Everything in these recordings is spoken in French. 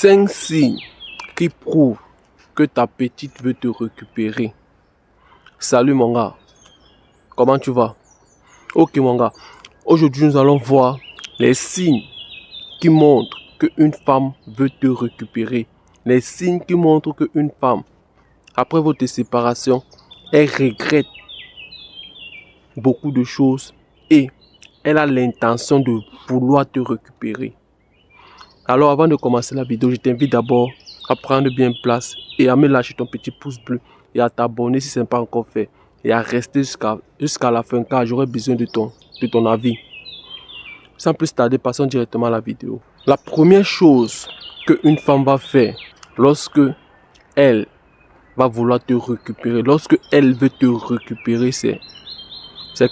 5 signes qui prouvent que ta petite veut te récupérer. Salut mon gars, comment tu vas? Ok mon gars, aujourd'hui nous allons voir les signes qui montrent qu'une femme veut te récupérer. Les signes qui montrent qu'une femme, après votre séparation, elle regrette beaucoup de choses et elle a l'intention de vouloir te récupérer. Alors avant de commencer la vidéo, je t'invite d'abord à prendre bien place et à me lâcher ton petit pouce bleu et à t'abonner si ce n'est pas encore fait et à rester jusqu'à la fin car j'aurai besoin de ton avis. Sans plus tarder, passons directement à la vidéo. La première chose qu'une femme va faire lorsque elle va vouloir te récupérer, lorsque elle veut te récupérer, c'est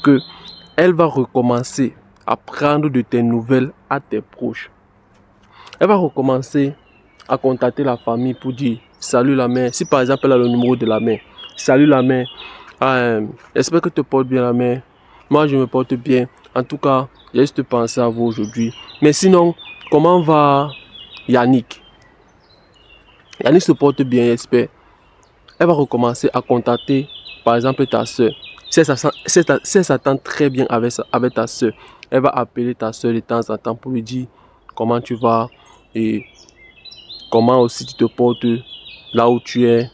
que elle va recommencer à prendre de tes nouvelles à tes proches. Elle va recommencer à contacter la famille pour dire salut la mère. Si par exemple elle a le numéro de la mère, salut la mère, j'espère que tu te portes bien la mère. Moi je me porte bien. En tout cas, j'ai juste pensé à vous aujourd'hui. Mais sinon, comment va Yannick? Yannick se porte bien, j'espère. Elle va recommencer à contacter par exemple ta soeur. Si elle s'attend très bien avec ta soeur, elle va appeler ta soeur de temps en temps pour lui dire comment tu vas et comment aussi tu te portes là où tu es,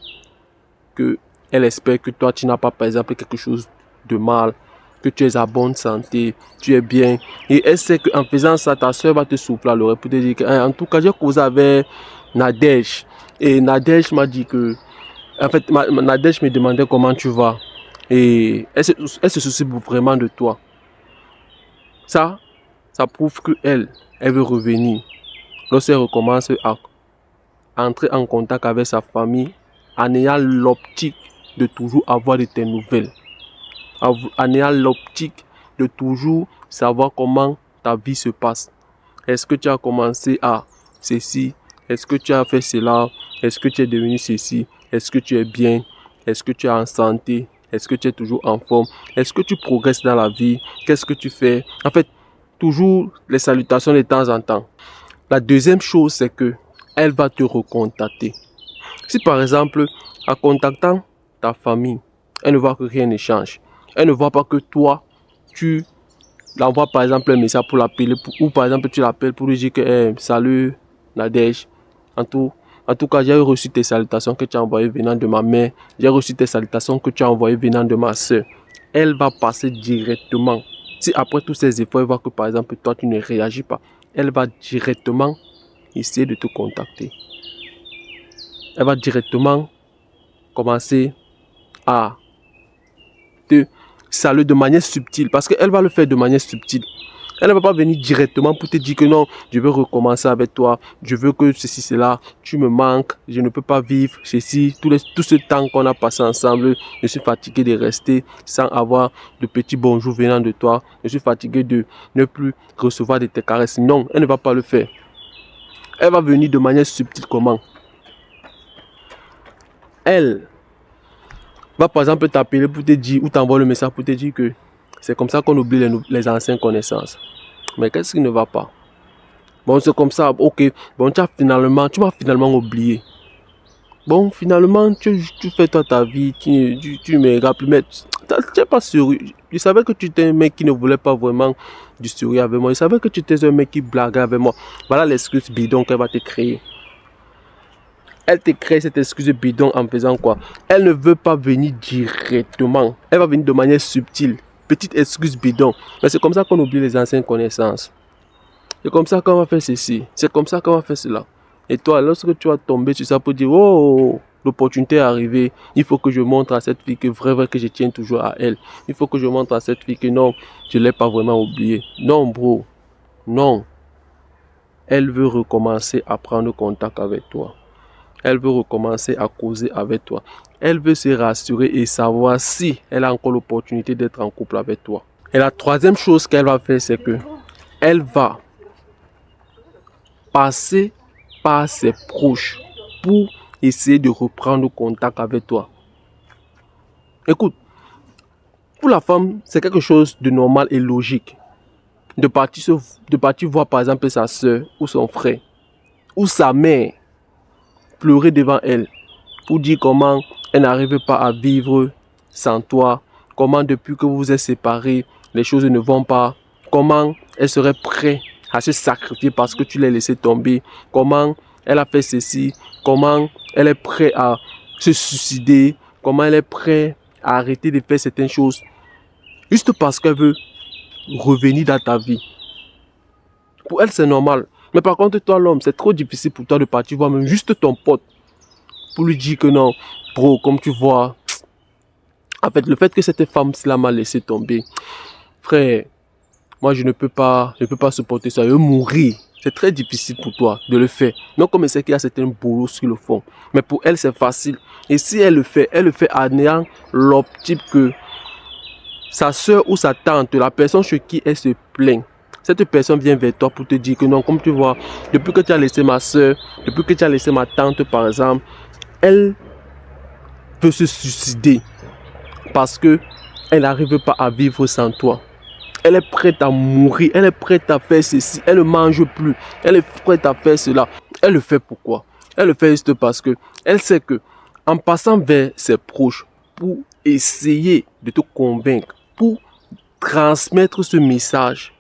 que elle espère que toi tu n'as pas par exemple quelque chose de mal, que tu es à bonne santé, tu es bien, et elle sait qu'en faisant ça ta soeur va te souffler à l'oreille pour te dire que en tout cas j'ai causé avec Nadège et Nadège m'a dit que en fait Nadège me demandait comment tu vas et elle se soucie vraiment de toi. Ça prouve que elle veut revenir. Lorsqu'elle recommence à entrer en contact avec sa famille en ayant l'optique de toujours avoir de tes nouvelles, en ayant l'optique de toujours savoir comment ta vie se passe. Est-ce que tu as commencé à ceci? Est-ce que tu as fait cela? Est-ce que tu es devenu ceci? Est-ce que tu es bien? Est-ce que tu es en santé? Est-ce que tu es toujours en forme? Est-ce que tu progresses dans la vie? Qu'est-ce que tu fais? En fait, toujours les salutations de temps en temps. La deuxième chose, c'est que elle va te recontacter. Si par exemple, en contactant ta famille, elle ne voit que rien ne change. Elle ne voit pas que toi, tu l'envoies par exemple un message pour l'appeler, ou par exemple tu l'appelles pour lui dire que salut Nadège. En tout cas, j'ai reçu tes salutations que tu as envoyées venant de ma mère. J'ai reçu tes salutations que tu as envoyées venant de ma soeur. Elle va passer directement. Si après tous ces efforts, elle voit que par exemple toi tu ne réagis pas, elle va directement essayer de te contacter. Elle va directement commencer à te saluer de manière subtile. Parce qu'elle va le faire de manière subtile. Elle ne va pas venir directement pour te dire que non, je veux recommencer avec toi. Je veux que ceci, cela, tu me manques. Je ne peux pas vivre ceci. Tout ce temps qu'on a passé ensemble, je suis fatigué de rester sans avoir de petits bonjours venant de toi. Je suis fatigué de ne plus recevoir de tes caresses. Non, elle ne va pas le faire. Elle va venir de manière subtile. Comment? Elle va par exemple t'appeler pour te dire ou t'envoyer le message pour te dire que c'est comme ça qu'on oublie les anciennes connaissances. Mais qu'est-ce qui ne va pas? Bon, c'est comme ça, ok. Bon, tu m'as finalement oublié. Bon, finalement, tu fais toi ta vie, tu ne me regardes plus, mais tu n'es pas souri. Je savais que tu étais un mec qui ne voulait pas vraiment du sourire avec moi. Je savais que tu étais un mec qui blaguait avec moi. Voilà l'excuse bidon qu'elle va te créer. Elle te crée cette excuse bidon en faisant quoi? Elle ne veut pas venir directement. Elle va venir de manière subtile. Petite excuse bidon. Mais c'est comme ça qu'on oublie les anciennes connaissances. C'est comme ça qu'on va faire ceci. C'est comme ça qu'on va faire cela. Et toi, lorsque tu vas tomber sur ça pour dire, oh, l'opportunité est arrivée. Il faut que je montre à cette fille que vrai que je tiens toujours à elle. Il faut que je montre à cette fille que non, je ne l'ai pas vraiment oublié. Non, bro. Non. Elle veut recommencer à prendre contact avec toi. Elle veut recommencer à causer avec toi. Elle veut se rassurer et savoir si elle a encore l'opportunité d'être en couple avec toi. Et la troisième chose qu'elle va faire, c'est que elle va passer par ses proches pour essayer de reprendre contact avec toi. Écoute, pour la femme, c'est quelque chose de normal et logique. De partir voir par exemple sa soeur ou son frère ou sa mère pleurer devant elle, pour dire comment elle n'arrive pas à vivre sans toi, comment depuis que vous vous êtes séparés, les choses ne vont pas, comment elle serait prête à se sacrifier parce que tu l'as laissé tomber, comment elle a fait ceci, comment elle est prête à se suicider, comment elle est prête à arrêter de faire certaines choses, juste parce qu'elle veut revenir dans ta vie. Pour elle, c'est normal. Mais par contre, toi, l'homme, c'est trop difficile pour toi de partir voir même juste ton pote pour lui dire que non, bro, comme tu vois, en fait, le fait que cette femme-là m'a laissé tomber, frère, moi, je ne peux pas supporter ça. Je vais mourir. C'est très difficile pour toi de le faire. Non, comme c'est qu'il y a certains boulots qui le font. Mais pour elle, c'est facile. Et si elle le fait en ayant l'optique que sa soeur ou sa tante, la personne sur qui elle se plaint, cette personne vient vers toi pour te dire que non, comme tu vois, depuis que tu as laissé ma soeur, depuis que tu as laissé ma tante, par exemple, elle peut se suicider parce que elle n'arrive pas à vivre sans toi. Elle est prête à mourir, elle est prête à faire ceci, elle ne mange plus, elle est prête à faire cela. Elle le fait pourquoi? Elle le fait juste parce que elle sait que en passant vers ses proches pour essayer de te convaincre, pour transmettre ce message,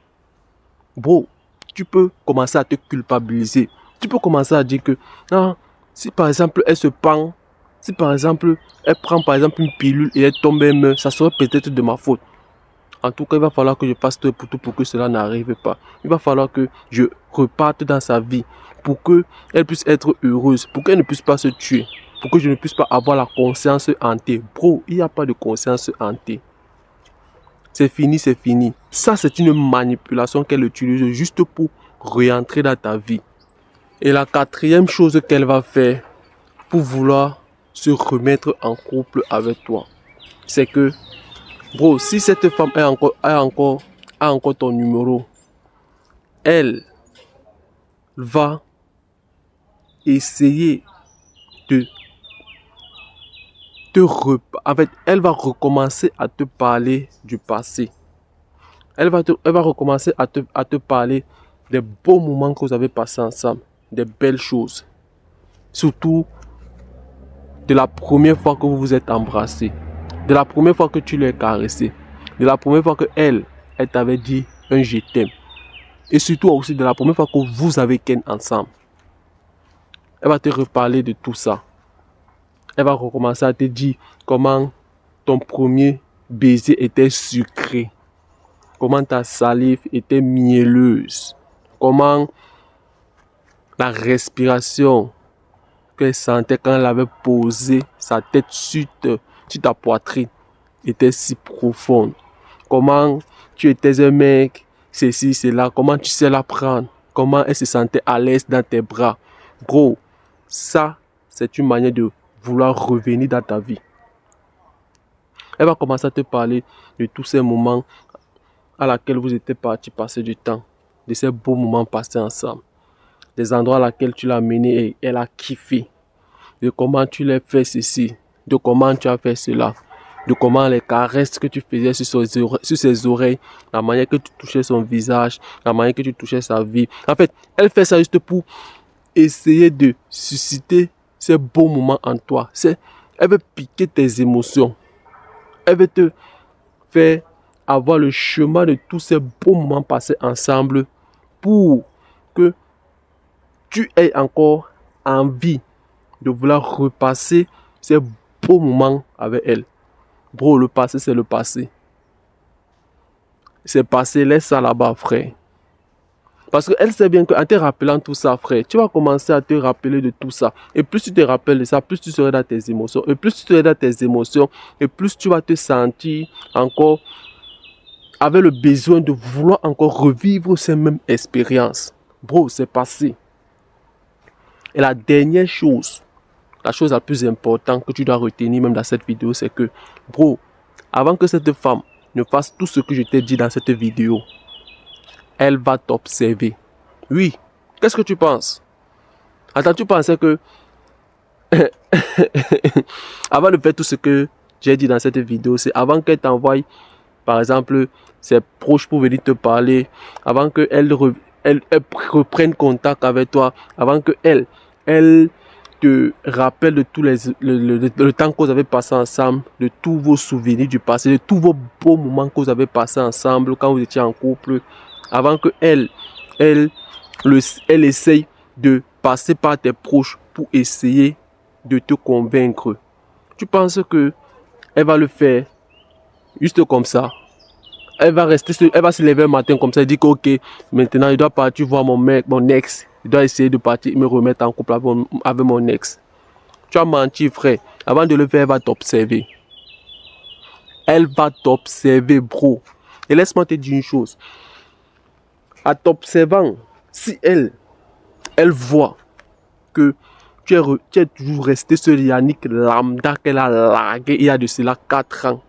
bro, tu peux commencer à te culpabiliser. Tu peux commencer à dire que ah, si par exemple elle se pend, si par exemple elle prend par exemple une pilule et elle tombe et meurt, ça serait peut-être de ma faute. En tout cas, il va falloir que je fasse tout pour que cela n'arrive pas. Il va falloir que je reparte dans sa vie pour qu'elle puisse être heureuse, pour qu'elle ne puisse pas se tuer, pour que je ne puisse pas avoir la conscience hantée. Bro, il n'y a pas de conscience hantée. C'est fini, c'est fini. Ça, c'est une manipulation qu'elle utilise juste pour réentrer dans ta vie. Et la quatrième chose qu'elle va faire pour vouloir se remettre en couple avec toi, c'est que bro, si cette femme a encore ton numéro, elle va essayer de en fait, elle va recommencer à te parler du passé. Elle va recommencer à te parler des beaux moments que vous avez passés ensemble, des belles choses. Surtout de la première fois que vous vous êtes embrassés, de la première fois que tu l'as caressé, de la première fois que elle t'avait dit un je t'aime. Et surtout aussi de la première fois que vous avez ken ensemble. Elle va te reparler de tout ça. Elle va recommencer à te dire comment ton premier baiser était sucré. Comment ta salive était mielleuse. Comment la respiration qu'elle sentait quand elle avait posé sa tête sur ta poitrine était si profonde. Comment tu étais un mec, ceci, cela, comment tu sais la prendre, comment elle se sentait à l'aise dans tes bras. Bro, ça, c'est une manière de vouloir revenir dans ta vie. Elle va commencer à te parler de tous ces moments à laquelle vous étiez partis passer du temps, de ces beaux moments passés ensemble, des endroits à laquelle tu l'as mené et elle a kiffé, de comment tu l'as fait ceci, de comment tu as fait cela, de comment les caresses que tu faisais sur ses oreilles, la manière que tu touchais son visage, la manière que tu touchais sa vie. En fait, elle fait ça juste pour essayer de susciter ces beaux moments en toi. Elle veut piquer tes émotions. Elle veut te faire avoir le chemin de tous ces beaux moments passés ensemble pour que tu aies encore envie de vouloir repasser ces beaux moments avec elle. Bro, le passé, c'est le passé. C'est passé, laisse ça là-bas, frère. Parce qu'elle sait bien qu'en te rappelant tout ça, frère, tu vas commencer à te rappeler de tout ça. Et plus tu te rappelles de ça, plus tu seras dans tes émotions. Et plus tu seras dans tes émotions, et plus tu vas te sentir encore avec le besoin de vouloir encore revivre ces mêmes expériences. Bro, c'est passé. Et la dernière chose, la chose la plus importante que tu dois retenir même dans cette vidéo, c'est que, bro, avant que cette femme ne fasse tout ce que je t'ai dit dans cette vidéo, elle va t'observer. Oui, qu'est-ce que tu penses? Attends, tu pensais que avant de faire tout ce que j'ai dit dans cette vidéo, c'est avant qu'elle t'envoie, par exemple, ses proches pour venir te parler, avant qu'elle reprenne contact avec toi, avant qu'elle te rappelle de tous le temps que vous avez passé ensemble, de tous vos souvenirs du passé, de tous vos beaux moments que vous avez passés ensemble quand vous étiez en couple, avant que elle essaye de passer par tes proches pour essayer de te convaincre. Tu penses que elle va le faire juste comme ça? Elle va se lever un matin comme ça et dire que ok, maintenant je dois partir voir mon ex. Je dois essayer de partir me remettre en couple avec mon ex. Tu as menti, frère. Avant de le faire, elle va t'observer. Elle va t'observer, bro. Et laisse-moi te dire une chose. En t'observant, si elle voit que tu es toujours resté ce Yannick lambda qu'elle a largué il y a de cela 4 ans,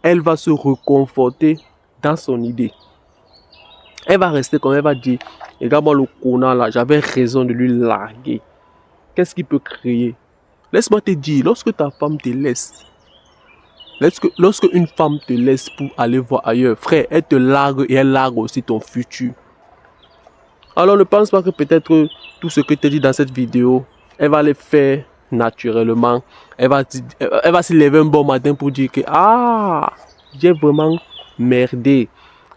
elle va se reconforter dans son idée. Elle va rester comme elle va dire, regarde-moi le connard là, j'avais raison de lui larguer. Qu'est-ce qu'il peut créer? Laisse-moi te dire, lorsque ta femme te laisse, lorsque une femme te laisse pour aller voir ailleurs, frère, elle te largue et elle largue aussi ton futur. Alors ne pense pas que peut-être tout ce que tu dis dans cette vidéo, elle va le faire naturellement. Elle va se lever un bon matin pour dire que ah, j'ai vraiment merdé.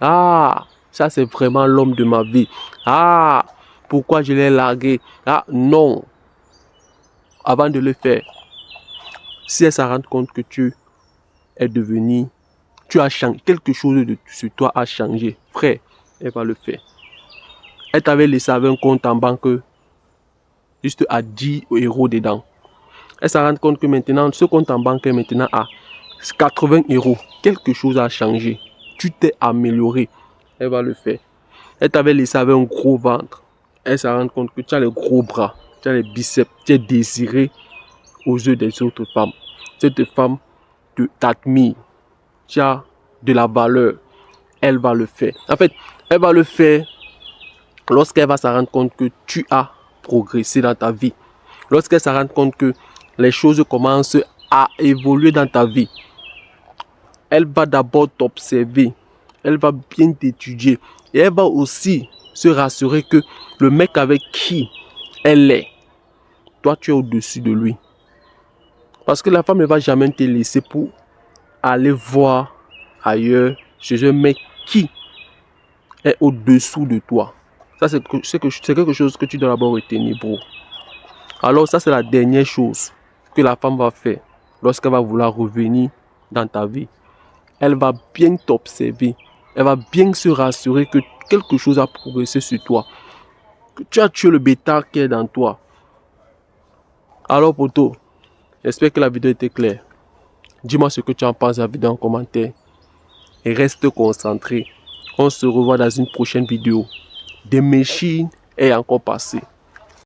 Ah, ça c'est vraiment l'homme de ma vie. Ah, pourquoi je l'ai largué? Ah, non. Avant de le faire, si elle se rend compte que tu es devenu, tu as changé, quelque chose sur toi a changé, frère, elle va le faire. Elle t'avait laissé avec un compte en banque juste à 10 € dedans. Elle se rend compte que maintenant, ce compte en banque est maintenant à 80 €. Quelque chose a changé. Tu t'es amélioré. Elle va le faire. Elle t'avait laissé avec un gros ventre. Elle se rend compte que tu as les gros bras, tu as les biceps, tu es désiré aux yeux des autres femmes. Cette femme t'admire. Tu as de la valeur. Elle va le faire. En fait, elle va le faire lorsqu'elle va se rendre compte que tu as progressé dans ta vie. Lorsqu'elle se rend compte que les choses commencent à évoluer dans ta vie. Elle va d'abord t'observer. Elle va bien t'étudier. Et elle va aussi se rassurer que le mec avec qui elle est, toi tu es au-dessus de lui. Parce que la femme ne va jamais te laisser pour aller voir ailleurs chez un mec qui est au-dessous de toi. Ça, c'est quelque chose que tu dois d'abord retenir, bro. Alors, ça, c'est la dernière chose que la femme va faire lorsqu'elle va vouloir revenir dans ta vie. Elle va bien t'observer. Elle va bien se rassurer que quelque chose a progressé sur toi. Que tu as tué le bêta qui est dans toi. Alors, poto, j'espère que la vidéo était claire. Dis-moi ce que tu en penses de la vidéo en commentaire. Et reste concentré. On se revoit dans une prochaine vidéo. Des machines est encore passé.